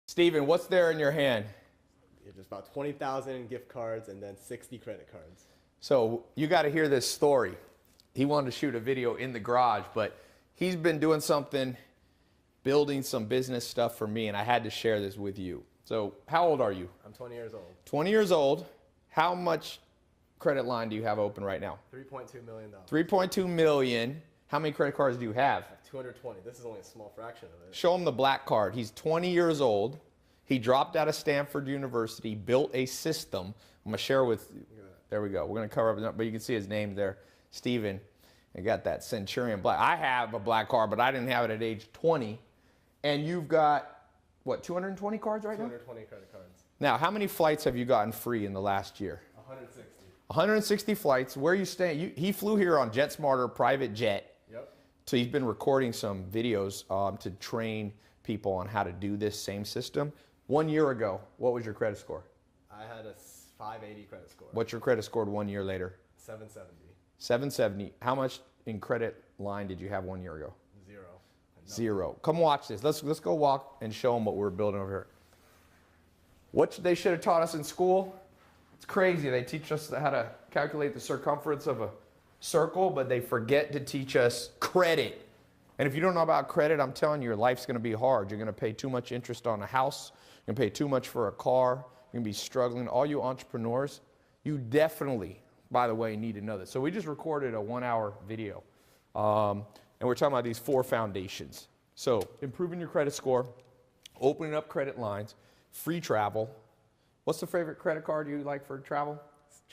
Steven, what's there in your hand? Just about 20,000 gift cards and then 60 credit cards. So you got to hear this story. He wanted to shoot a video in the garage, but he's been doing something, building some business stuff for me, and I had to share this with you. So how old are you? I'm 20 years old. 20 years old. How much credit line do you have open right now? $3.2 million. 3.2 million. How many credit cards do you have? 220. This is only a small fraction of it. Show him the black card. He's 20 years old. He dropped out of Stanford University, built a system. I'm going to share with you. There we go. We're going to cover up, but you can see his name there, Steven. I got that Centurion black. I have a black card, but I didn't have it at age 20. And you've got, what, 220 cards right now? 220 credit cards. Now, how many flights have you gotten free in the last year? 160. 160 flights. Where are you staying? He flew here on JetSmarter private jet. Yep. So he's been recording some videos to train people on how to do this same system. 1 year ago, what was your credit score? I had a 580 credit score. What's your credit score 1 year later? 770. 770. How much in credit line did you have 1 year ago? Zero. Zero. Come watch this. Let's go walk and show them what we're building over here. What they should have taught us in school? It's crazy. They teach us how to calculate the circumference of a circle, but they forget to teach us credit. And if you don't know about credit, I'm telling you, your life's going to be hard. You're going to pay too much interest on a house. You're going to pay too much for a car. You're going to be struggling. All you entrepreneurs, you definitely, by the way, need to know this. So we just recorded a 1-hour video, and we're talking about these 4 foundations. So improving your credit score, opening up credit lines, free travel. What's the favorite credit card you like for travel?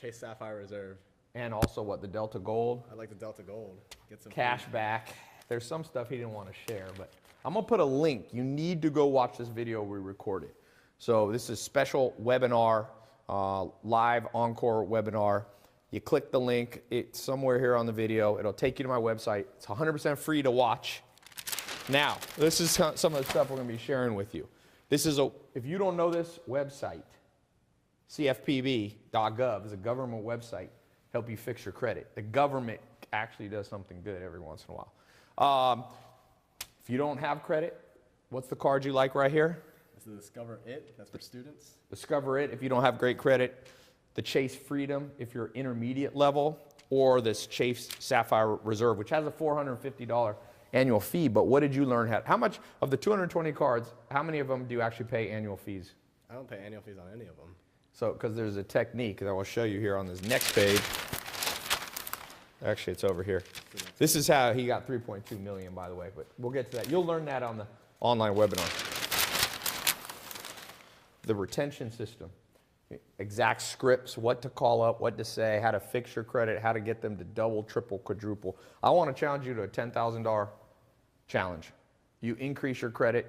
Chase Sapphire Reserve. And also what, the Delta Gold? I like the Delta Gold. Get some cash back. There's some stuff he didn't want to share, but I'm going to put a link. You need to go watch this video we recorded. So this is a special webinar, live encore webinar. You click the link. It's somewhere here on the video. It'll take you to my website. It's 100% free to watch. Now, this is some of the stuff we're going to be sharing with you. This is if you don't know this website, cfpb.gov is a government website. Help you fix your credit. The government actually does something good every once in a while. If you don't have credit, what's the card you like right here? This is Discover It. That's for students. Discover It if you don't have great credit. The Chase Freedom if you're intermediate level, or this Chase Sapphire Reserve, which has a $450 annual fee. But what did you learn? How much of the 220 cards, how many of them do you actually pay annual fees? I don't pay annual fees on any of them. So, because there's a technique that I will show you here on this next page. Actually, it's over here. This is how he got 3.2 million, by the way, but we'll get to that. You'll learn that on the online webinar. The retention system. Exact scripts, what to call up, what to say, how to fix your credit, how to get them to double, triple, quadruple. I want to challenge you to a $10,000 challenge. You increase your credit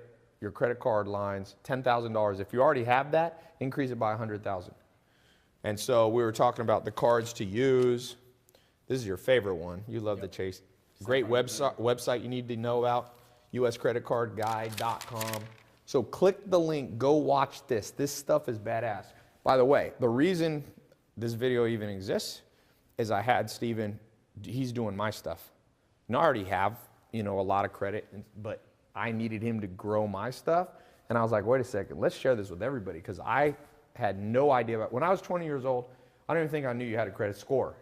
card lines, $10,000. If you already have that, increase it by $100,000. And so we were talking about the cards to use. This is your favorite one. You love the Chase. Great website you need to know about, uscreditcardguide.com. So click the link, go watch this. This stuff is badass. By the way, the reason this video even exists is I had Steven, he's doing my stuff. And I already have, a lot of credit, but I needed him to grow my stuff. And I was like, wait a second, let's share this with everybody, because I had no idea about, when I was 20 years old, I don't even think I knew you had a credit score.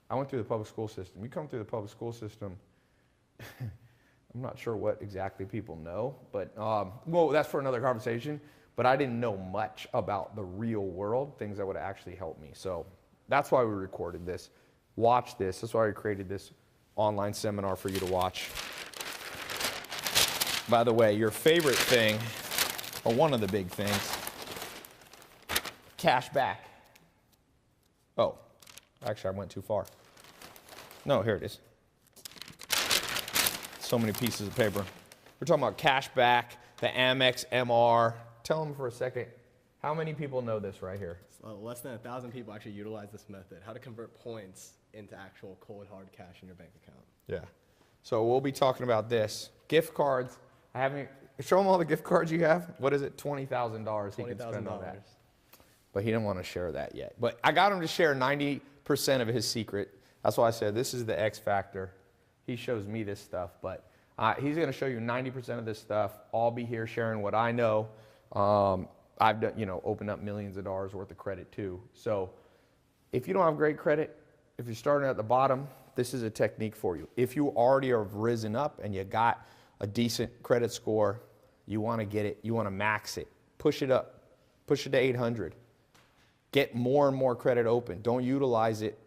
I went through the public school system. You come through the public school system, I'm not sure what exactly people know, but, well, that's for another conversation. But I didn't know much about the real world, things that would actually help me. So that's why we recorded this. Watch this. That's why we created this online seminar for you to watch. By the way, your favorite thing, or one of the big things, cash back. Oh, actually I went too far. No, here it is. So many pieces of paper. We're talking about cash back, the Amex MR. Tell them for a second, how many people know this right here? Less than 1,000 people actually utilize this method, how to convert points into actual cold hard cash in your bank account. Yeah. So we'll be talking about this. Gift cards. Show them all the gift cards you have. What is it? $20,000 he can spend on that. But he didn't want to share that yet. But I got him to share 90% of his secret. That's why I said this is the X factor. He shows me this stuff, but he's going to show you 90% of this stuff. I'll be here sharing what I know. I've done, opened up millions of dollars worth of credit too. So if you don't have great credit, if you're starting at the bottom, this is a technique for you. If you already have risen up and you got a decent credit score, you want to get it, you want to max it, push it up, push it to 800. Get more and more credit open. Don't utilize it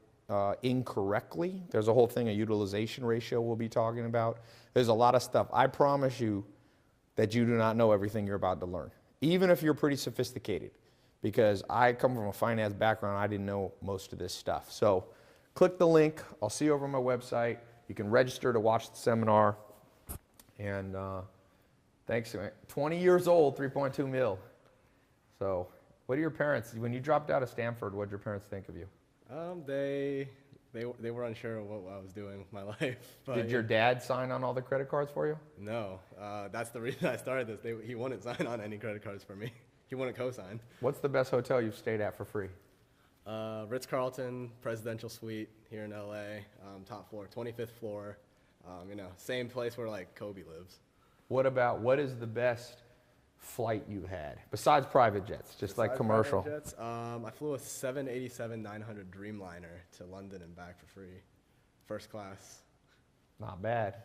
incorrectly. There's a whole thing, a utilization ratio we'll be talking about. There's a lot of stuff. I promise you that you do not know everything you're about to learn, even if you're pretty sophisticated, because I come from a finance background. I didn't know most of this stuff. So click the link. I'll see you over on my website. You can register to watch the seminar. And thanks. 20 years old, 3.2 mil. So what do your parents, when you dropped out of Stanford, what did your parents think of you? They were unsure of what I was doing with my life. But Did your dad sign on all the credit cards for you? No, that's the reason I started this. He wouldn't sign on any credit cards for me. He wouldn't co-sign. What's the best hotel you've stayed at for free? Ritz-Carlton, Presidential Suite here in LA, top floor, 25th floor. Same place where like Kobe lives. What is the best flight you had besides private jets, just like commercial? Private jets, I flew a 787-900 Dreamliner to London and back for free, first class. Not bad.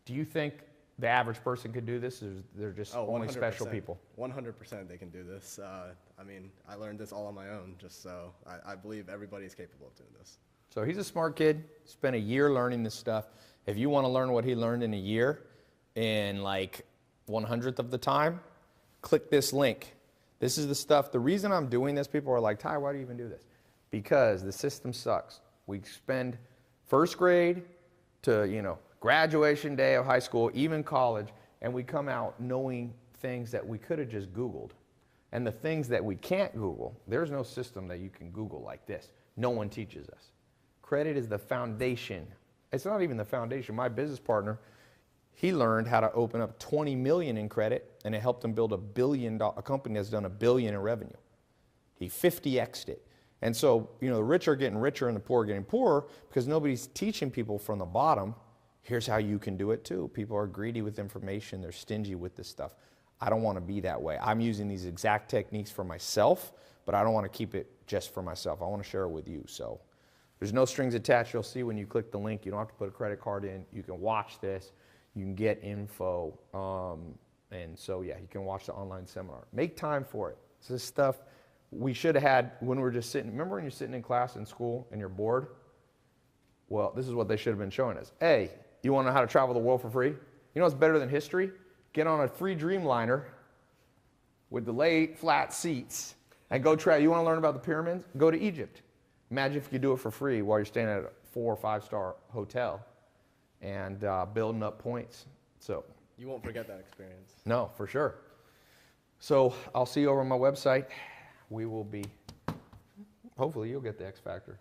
Do you think the average person could do this, or they're just only special people? 100% they can do this. I learned this all on my own, just so I believe everybody is capable of doing this. So he's a smart kid, spent a year learning this stuff. If you want to learn what he learned in a year in like 1/100th of the time, click this link. This is the stuff. The reason I'm doing this, people are like, Ty, why do you even do this? Because the system sucks. We spend first grade to, graduation day of high school, even college, and we come out knowing things that we could have just Googled. And the things that we can't Google, there's no system that you can Google like this. No one teaches us. Credit is the foundation. It's not even the foundation. My business partner, he learned how to open up 20 million in credit, and it helped him build a company that's done $1 billion in revenue. He 50x'd it. And so, the rich are getting richer and the poor are getting poorer because nobody's teaching people from the bottom, here's how you can do it too. People are greedy with information. They're stingy with this stuff. I don't want to be that way. I'm using these exact techniques for myself, but I don't want to keep it just for myself. I want to share it with you. So there's no strings attached. You'll see when you click the link. You don't have to put a credit card in. You can watch this. You can get info. And so, yeah, you can watch the online seminar. Make time for it. It's this stuff we should have had when we were just sitting. Remember when you're sitting in class in school and you're bored? Well, this is what they should have been showing us. Hey, you want to know how to travel the world for free? You know what's better than history? Get on a free Dreamliner with delayed flat seats and go try. You want to learn about the pyramids? Go to Egypt. Imagine if you could do it for free while you're staying at a 4 or 5 star hotel and building up points. So you won't forget that experience. No, for sure. So I'll see you over on my website. We will be, hopefully you'll get the X Factor.